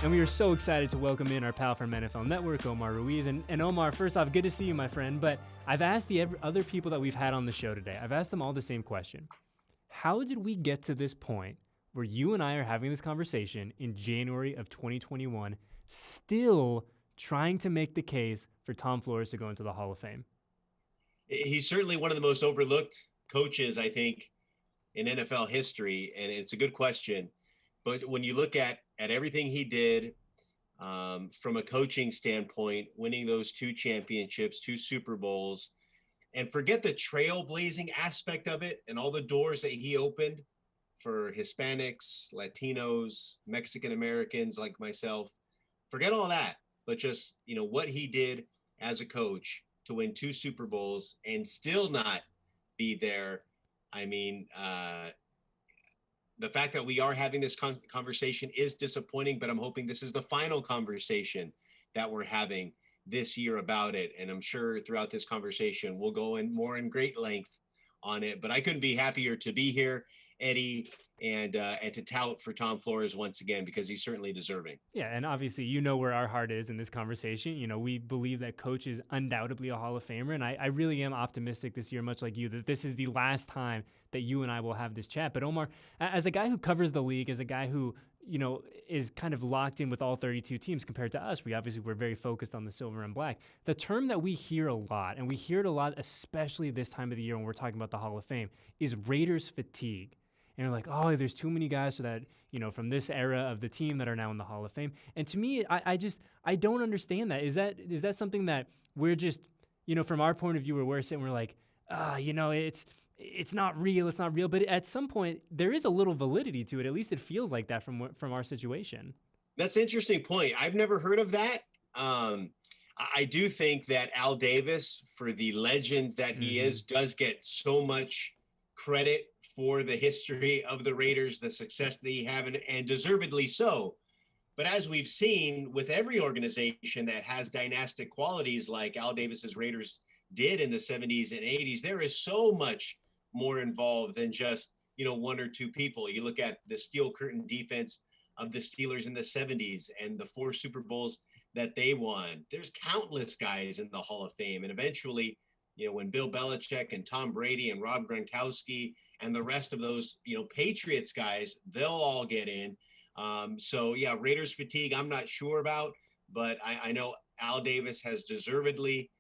And we are so excited to welcome in our pal from NFL Network, Omar Ruiz. And Omar, first off, good to see you, my friend. But I've asked the other people that we've had on the show today, I've asked them all the same question. How did we get to this point where you and I are having this conversation in January of 2021, still trying to make the case for Tom Flores to go into the Hall of Fame? He's certainly one of the most overlooked coaches, I think, in NFL history. And it's a good question. But when you look at everything he did from a coaching standpoint, winning those 2 championships, 2 Super Bowls, and forget the trailblazing aspect of it and all the doors that he opened for Hispanics, Latinos, Mexican Americans like myself. Forget all that, but just, what he did as a coach to win 2 Super Bowls and still not be there. I mean, the fact that we are having this conversation is disappointing, but I'm hoping this is the final conversation that we're having this year about it. And I'm sure throughout this conversation, we'll go in more in great length on it. But I couldn't be happier to be here, Eddie, and to tout for Tom Flores once again, because he's certainly deserving. Yeah, and obviously you know where our heart is in this conversation. We believe that Coach is undoubtedly a Hall of Famer, and I really am optimistic this year, much like you, that this is the last time that you and I will have this chat. But Omar, as a guy who covers the league, as a guy who is kind of locked in with all 32 teams compared to us, we're very focused on the silver and black. The term that we hear a lot, and we hear it a lot, especially this time of the year when we're talking about the Hall of Fame, is Raiders fatigue. And you're like, oh, there's too many guys so that, from this era of the team that are now in the Hall of Fame. And to me, I don't understand that. Is that something that we're just, from our point of view, where we're sitting, we're like, it's not real. It's not real. But at some point, there is a little validity to it. At least it feels like that from our situation. That's an interesting point. I've never heard of that. I do think that Al Davis, for the legend that he is, does get so much credit for the history of the Raiders, the success that he have, and deservedly so. But as we've seen with every organization that has dynastic qualities like Al Davis's Raiders did in the 70s and 80s, there is so much more involved than just, 1 or 2 people. You look at the steel curtain defense of the Steelers in the 70s and the 4 Super Bowls that they won. There's countless guys in the Hall of Fame. And eventually, when Bill Belichick and Tom Brady and Rob Gronkowski and the rest of those, Patriots guys, they'll all get in. Raiders fatigue, I'm not sure about, but I know Al Davis has deservedly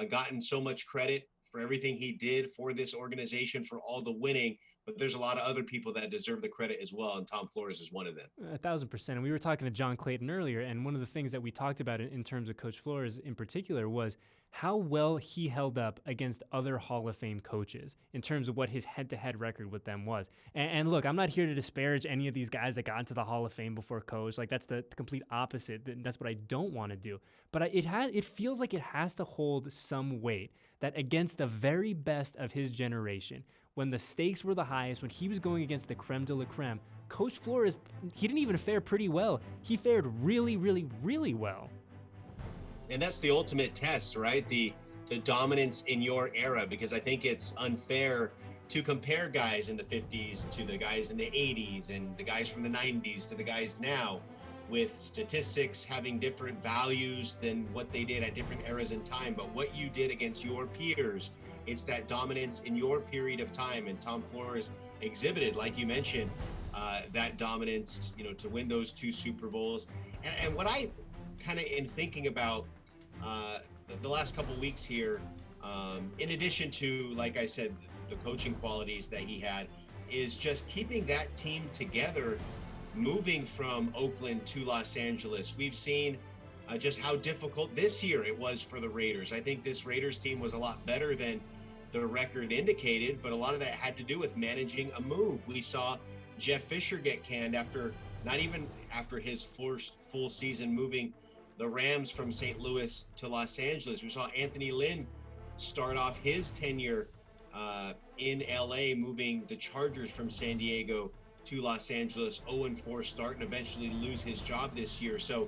gotten so much credit for everything he did for this organization, for all the winning. But there's a lot of other people that deserve the credit as well, and Tom Flores is one of them. 1,000%. And we were talking to John Clayton earlier, and one of the things that we talked about in terms of Coach Flores in particular was how well he held up against other Hall of Fame coaches in terms of what his head-to-head record with them was. And look, I'm not here to disparage any of these guys that got into the Hall of Fame before Coach. Like, that's the complete opposite. That's what I don't want to do. But it feels like it has to hold some weight that against the very best of his generation, when the stakes were the highest, when he was going against the creme de la creme, Coach Flores, he didn't even fare pretty well. He fared really, really, really well. And that's the ultimate test, right? The dominance in your era, because I think it's unfair to compare guys in the 50s to the guys in the 80s and the guys from the 90s to the guys now, with statistics having different values than what they did at different eras in time. But what you did against your peers, it's that dominance in your period of time. And Tom Flores exhibited, like you mentioned, that dominance, to win those 2 Super Bowls. And what I kind of in thinking about the last couple of weeks here, in addition to, like I said, the coaching qualities that he had, is just keeping that team together, moving from Oakland to Los Angeles. We've seen just how difficult this year it was for the Raiders. I think this Raiders team was a lot better than the record indicated, but a lot of that had to do with managing a move. We saw Jeff Fisher get canned not even after his first full season moving the Rams from St. Louis to Los Angeles. We saw Anthony Lynn start off his tenure in LA, moving the Chargers from San Diego to Los Angeles, 0-4 start, and eventually lose his job this year. So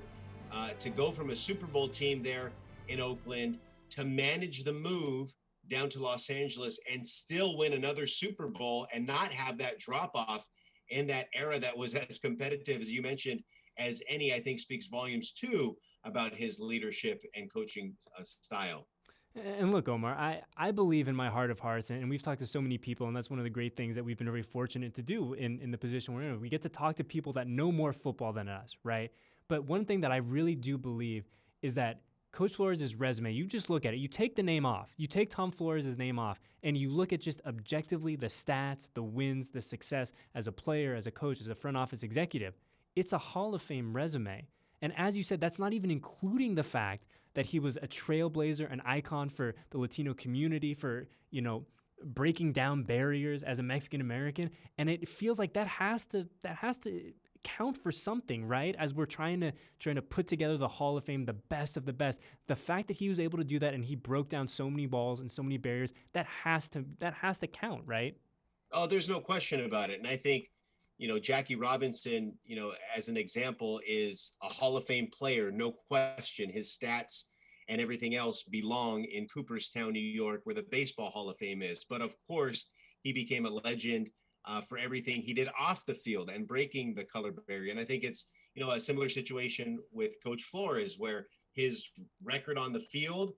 to go from a Super Bowl team there in Oakland to manage the move down to Los Angeles and still win another Super Bowl and not have that drop off in that era that was as competitive, as you mentioned, as any, I think speaks volumes too about his leadership and coaching style. And look, Omar, I believe in my heart of hearts, and we've talked to so many people, and that's one of the great things that we've been very fortunate to do in the position we're in. We get to talk to people that know more football than us, right? But one thing that I really do believe is that Coach Flores' resume, you just look at it, you take the name off, you take Tom Flores' name off, and you look at just objectively the stats, the wins, the success as a player, as a coach, as a front office executive. It's a Hall of Fame resume. And as you said, that's not even including the fact that he was a trailblazer, an icon for the Latino community, for, breaking down barriers as a Mexican American. And it feels like that has to count for something, right? As we're trying to put together the Hall of Fame, the best of the best. The fact that he was able to do that and he broke down so many walls and so many barriers, that has to count, right? Oh, there's no question about it. And I think, Jackie Robinson, as an example, is a Hall of Fame player, no question. His stats and everything else belong in Cooperstown, New York, where the Baseball Hall of Fame is. But of course, he became a legend for everything he did off the field and breaking the color barrier. And I think it's, a similar situation with Coach Flores, where his record on the field,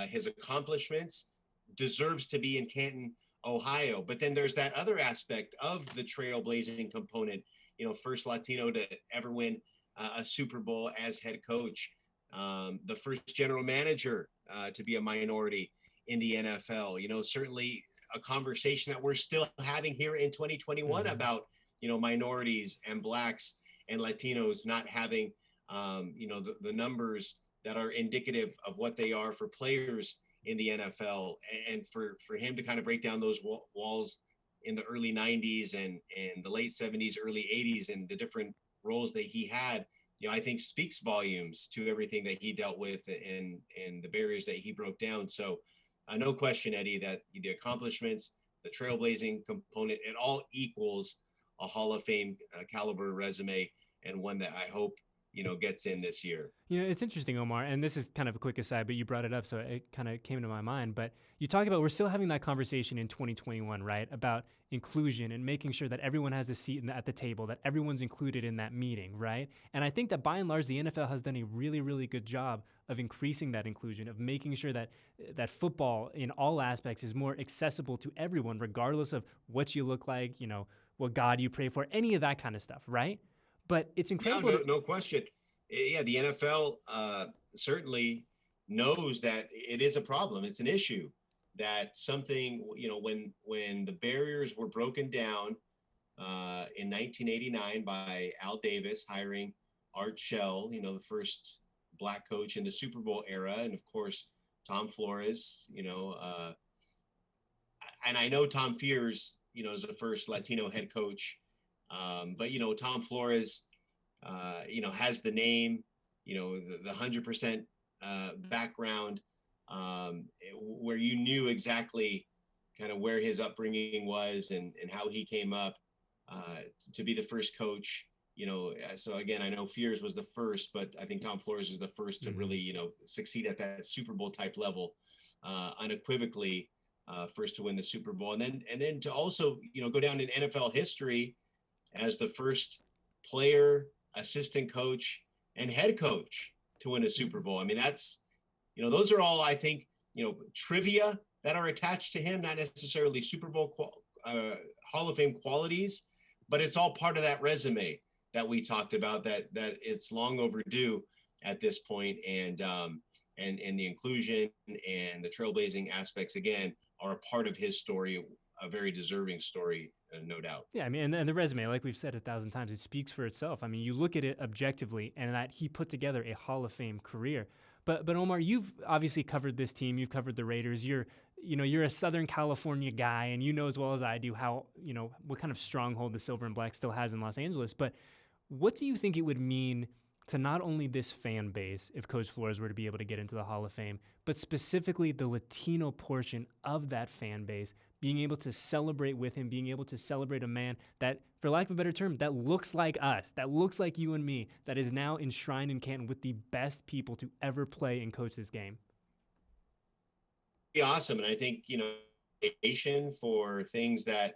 his accomplishments deserves to be in Canton, Ohio. But then there's that other aspect of the trailblazing component, first Latino to ever win a Super Bowl as head coach, the first general manager to be a minority in the NFL, certainly a conversation that we're still having here in 2021 about, minorities and Blacks and Latinos not having, the numbers that are indicative of what they are for players in the NFL, and for him to kind of break down those walls in the early 90s and the late 70s, early 80s, and the different roles that he had, I think speaks volumes to everything that he dealt with and the barriers that he broke down. So no question, Eddie, that the accomplishments, the trailblazing component, it all equals a Hall of Fame caliber resume, and one that I hope, gets in this year. It's interesting, Omar, and this is kind of a quick aside, but you brought it up, so it kind of came to my mind. But you talk about, we're still having that conversation in 2021, right, about inclusion and making sure that everyone has a seat at the table, that everyone's included in that meeting, right? And I think that by and large, the NFL has done a really, really good job of increasing that inclusion, of making sure that football in all aspects is more accessible to everyone, regardless of what you look like, what God you pray for, any of that kind of stuff, right? But it's incredible. Yeah, no question. Yeah, the NFL certainly knows that it is a problem. It's an issue, that something, when the barriers were broken down in 1989 by Al Davis hiring Art Shell, the first Black coach in the Super Bowl era, and of course Tom Flores, and I know Tom Fears, is the first Latino head coach. But, Tom Flores, has the name, the 100% background, where you knew exactly kind of where his upbringing was and how he came up to be the first coach. So again, I know Fears was the first, but I think Tom Flores is the first to really, succeed at that Super Bowl type level, unequivocally, first to win the Super Bowl. And then to also, go down in NFL history as the first player, assistant coach, and head coach to win a Super Bowl. I mean, that's, those are all, I think, trivia that are attached to him, not necessarily Super Bowl Hall of Fame qualities, but it's all part of that resume that we talked about, that it's long overdue at this point. And the inclusion and the trailblazing aspects, again, are a part of his story, a very deserving story, no doubt. Yeah, I mean, and the resume, like we've said 1,000 times, it speaks for itself. I mean, you look at it objectively, and that he put together a Hall of Fame career. But Omar, you've obviously covered this team. You've covered the Raiders. You're a Southern California guy, and you know as well as I do how, what kind of stronghold the Silver and Black still has in Los Angeles. But what do you think it would mean to not only this fan base if Coach Flores were to be able to get into the Hall of Fame, but specifically the Latino portion of that fan base, being able to celebrate with him, being able to celebrate a man that, for lack of a better term, that looks like us, that looks like you and me, that is now enshrined in Canton with the best people to ever play and coach this game? Be awesome. And I think, for things that,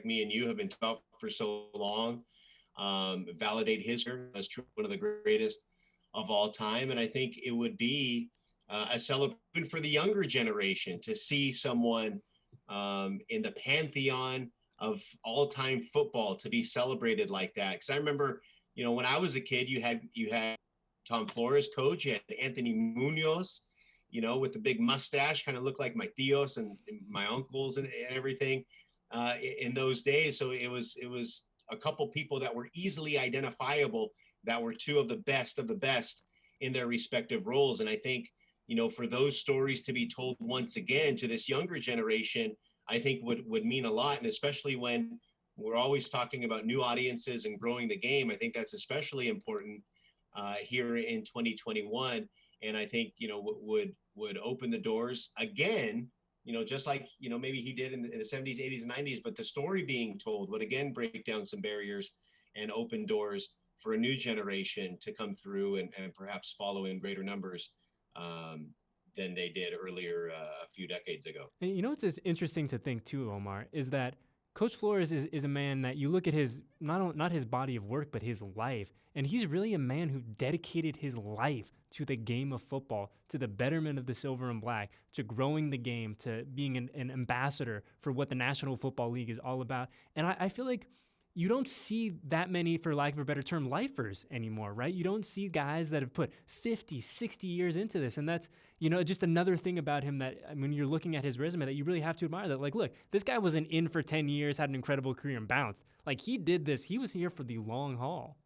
me and you have been talking about for so long, validate his career as true one of the greatest of all time. And I think it would be a celebration for the younger generation to see someone in the pantheon of all-time football to be celebrated like that. Because I remember, when I was a kid, you had Tom Flores coach, you had Anthony Munoz, with the big mustache, kind of looked like my tios and my uncles and everything in those days. So it was a couple people that were easily identifiable, that were two of the best in their respective roles. And I think, for those stories to be told once again to this younger generation, I think would mean a lot. And especially when we're always talking about new audiences and growing the game, I think that's especially important here in 2021. And I think, would open the doors again, just like, maybe he did in the 70s, 80s, and 90s, but the story being told would again break down some barriers and open doors for a new generation to come through and perhaps follow in greater numbers than they did earlier a few decades ago. And what's interesting to think too, Omar, is that Coach Flores is a man that you look at his, not his body of work, but his life. And he's really a man who dedicated his life to the game of football, to the betterment of the silver and black, to growing the game, to being an ambassador for what the National Football League is all about. And I feel like you don't see that many, for lack of a better term, lifers anymore, right? You don't see guys that have put 50, 60 years into this. And that's, just another thing about him that when you're looking at his resume that you really have to admire, that like, look, this guy wasn't in for 10 years, had an incredible career and bounced. Like, he did this. He was here for the long haul.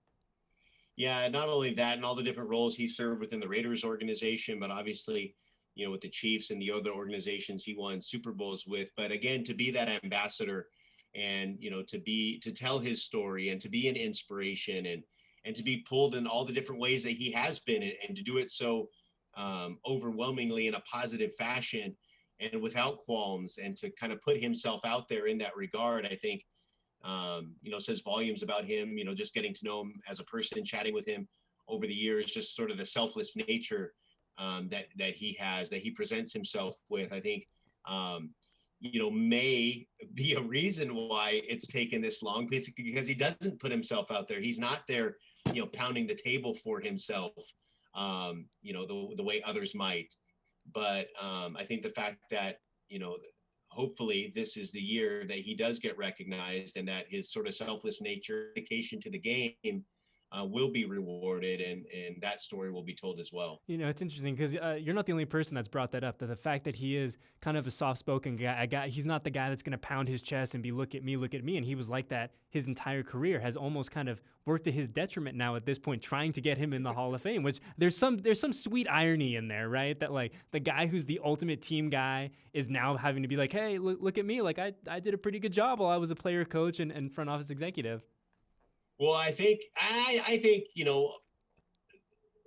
Yeah, not only that, and all the different roles he served within the Raiders organization, but obviously, with the Chiefs and the other organizations he won Super Bowls with. But again, to be that ambassador and, to tell his story and to be an inspiration and to be pulled in all the different ways that he has been, and to do it so overwhelmingly in a positive fashion and without qualms, and to kind of put himself out there in that regard, I think, says volumes about him, just getting to know him as a person, chatting with him over the years, just sort of the selfless nature that he has, that he presents himself with, I think, may be a reason why it's taken this long, basically because he doesn't put himself out there. He's not there, pounding the table for himself, the way others might. But I think the fact that, hopefully this is the year that he does get recognized, and that his sort of selfless nature, dedication to the game will be rewarded, and that story will be told as well. It's interesting because you're not the only person that's brought that up, that the fact that he is kind of a soft-spoken guy, he's not the guy that's going to pound his chest and be, look at me, and he was like that his entire career, has almost kind of worked to his detriment now at this point, trying to get him in the Hall of Fame, which there's some sweet irony in there, right? That like the guy who's the ultimate team guy is now having to be like, hey, look at me, like I did a pretty good job while I was a player, coach, and front office executive. Well, I think,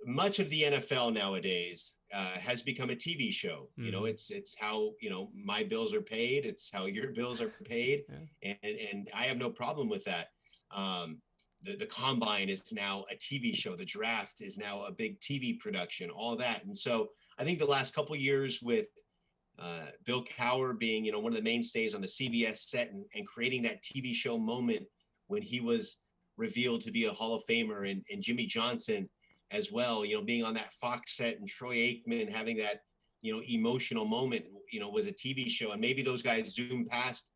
much of the NFL nowadays has become a TV show. Mm-hmm. It's how, my bills are paid. It's how your bills are paid. Yeah. And I have no problem with that. The combine is now a TV show. The draft is now a big TV production, all that. And so I think the last couple of years with Bill Cowher being, one of the mainstays on the CBS set and creating that TV show moment when he was revealed to be a Hall of Famer, and Jimmy Johnson as well, being on that Fox set, and Troy Aikman having that, emotional moment, was a TV show. And maybe those guys zoomed past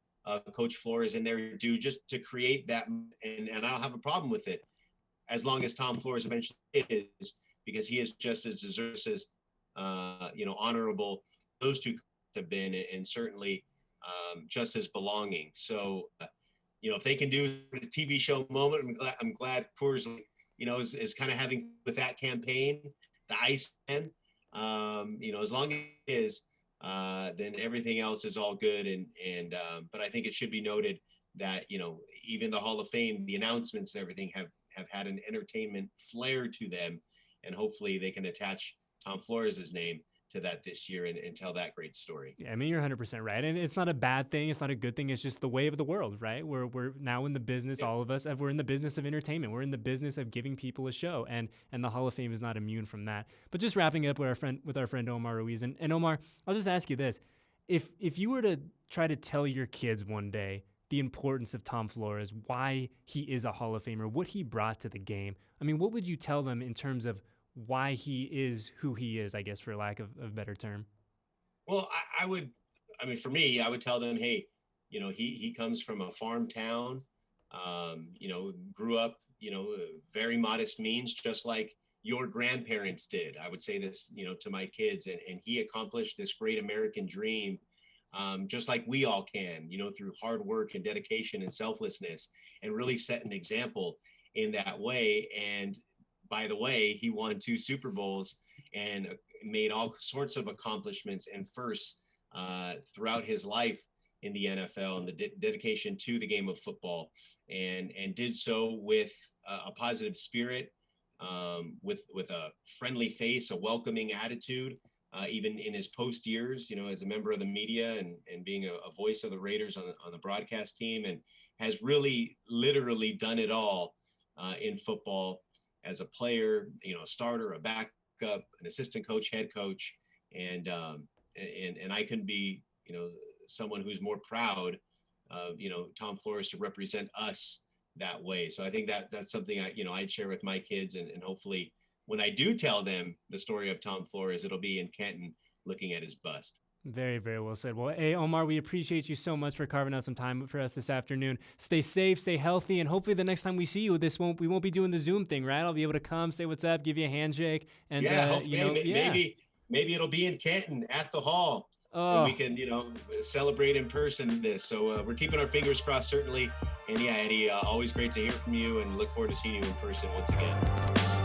Coach Flores in there just to create that. And I don't have a problem with it, as long as Tom Flores eventually is, because he is just as deserves as, honorable those two have been, and certainly just as belonging. So, if they can do a TV show moment, I'm glad Coors, is kind of having with that campaign, the Ice Man, as long as it is, then everything else is all good. But I think it should be noted that, even the Hall of Fame, the announcements and everything have had an entertainment flair to them, and hopefully they can attach Tom Flores' name to that this year and tell that great story. Yeah, I mean, you're 100% right. And it's not a bad thing. It's not a good thing. It's just the way of the world, right? We're now in the business, yeah. All of us, we're in the business of entertainment. We're in the business of giving people a show. And the Hall of Fame is not immune from that. But just wrapping up with our friend Omar Ruiz. And Omar, I'll just ask you this. If you were to try to tell your kids one day the importance of Tom Flores, why he is a Hall of Famer, what he brought to the game. I mean, what would you tell them in terms of why he is who he is, I guess, for lack of a better term? Well, for me, I would tell them, hey, he comes from a farm town, grew up, very modest means, just like your grandparents did. I would say this, to my kids, and he accomplished this great American dream, just like we all can, through hard work and dedication and selflessness, and really set an example in that way. And by the way, he won 2 Super Bowls and made all sorts of accomplishments and firsts throughout his life in the NFL, and the dedication to the game of football, and did so with a positive spirit, with a friendly face, a welcoming attitude, even in his post years, as a member of the media and being a voice of the Raiders on the broadcast team, and has really literally done it all in football as a player, a starter, a backup, an assistant coach, head coach, and I couldn't be, someone who's more proud of, Tom Flores to represent us that way. So I think that's something I'd share with my kids, and hopefully when I do tell them the story of Tom Flores, it'll be in Canton looking at his bust. Very, very well said. Well, hey, Omar, we appreciate you so much for carving out some time for us this afternoon. Stay safe, stay healthy, and hopefully the next time we see you, we won't be doing the Zoom thing, right? I'll be able to come, say what's up, give you a handshake, and maybe it'll be in Canton at the Hall. And we can, celebrate in person this. So we're keeping our fingers crossed, certainly. And yeah, Eddie, always great to hear from you, and look forward to seeing you in person once again.